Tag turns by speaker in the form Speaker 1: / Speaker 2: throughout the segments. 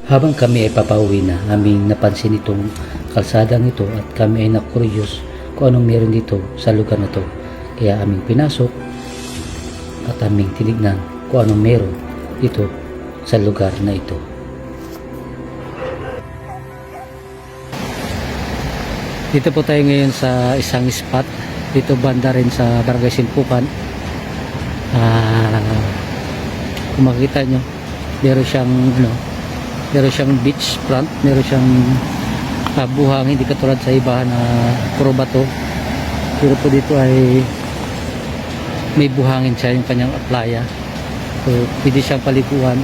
Speaker 1: Habang kami ay papauwi na, aming napansin itong kalsadang ito at kami ay na-curious kung anong meron dito sa lugar na to. Kaya aming pinasok at aming tinignan kung anong meron dito sa lugar na ito. Dito po tayo ngayon sa isang spot. Dito banda rin sa Barangay Silpukan. Kung makikita nyo, meron siyang beach front, meron siyang buhangin, hindi katulad sa iba na puro bato. Pero po dito ay may buhangin siya, yung kanyang playa. So pwede siyang paliguan.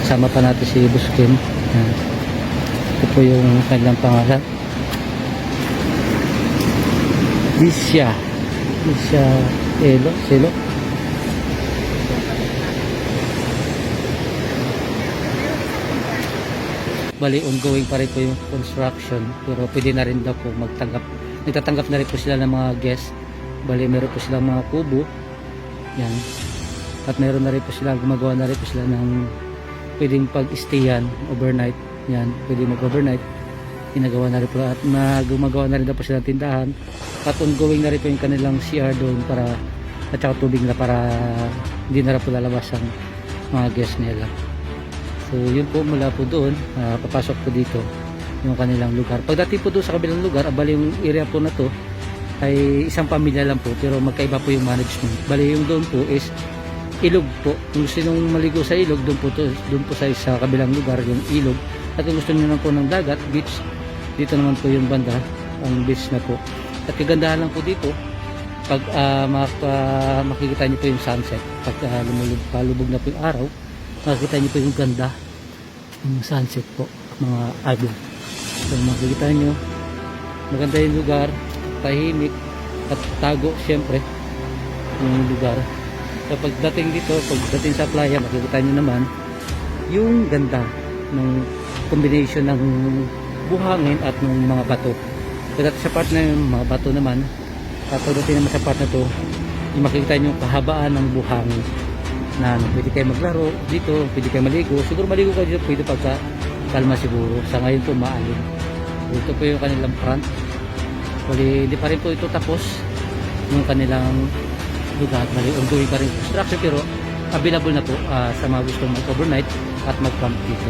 Speaker 1: Kasama pa natin si Buskin. Ito po yung kanilang pangalan, Lisya Selo. Bali, ongoing pa rin po yung construction, pero pwede na rin daw po nagtatanggap na rin po sila ng mga guests. Bali, meron po silang mga kubo yan, at meron na rin po sila, gumagawa na rin po sila ng pwedeng pag-stayan overnight yan, pwede mag-overnight. Ginagawa na rin po at gumagawa na rin daw po silang tindahan, at ongoing na rin po yung kanilang CR doon at saka tubig na para hindi na rin po lalabas ang mga guests nila. So yun po, mula po doon papasok po dito yung kanilang lugar. Pagdating po doon sa kabilang lugar, bali yung area po na to ay isang pamilya lang po, pero magkaiba po yung management. Bali yung doon po is ilog po. Kung gusto nyo maligo sa ilog, doon po sa kabilang lugar yung ilog. At kung gusto nyo naman po ng dagat, beach, dito naman po yung banda, ang beach na po. At kagandahan lang po dito, pag makikita nyo po yung sunset, pag palubog na po yung araw, makikita nyo po yung ganda yung sunset po, mga idol. So makikita nyo, maganda yung lugar, tahimik at tago syempre yung lugar. So pagdating dito, pagdating sa playa, makikita nyo naman yung ganda ng combination ng buhangin at ng mga bato. Pagdating sa part na yung mga bato naman, at pagdating naman sa part na to, yung makikita nyo kahabaan ng buhangin na pwede kayo maglaro dito, pwede kayo maligo. Siguro maligo kayo dito, pwede pagka kalma siguro. Sa ngayon po maalin. Ito po yung kanilang front. Bali, hindi pa rin po ito tapos yung kanilang lugar. Bali, ongoing pa rin construction, pero available na po sa mga gustong mag-overnight at mag-camp dito.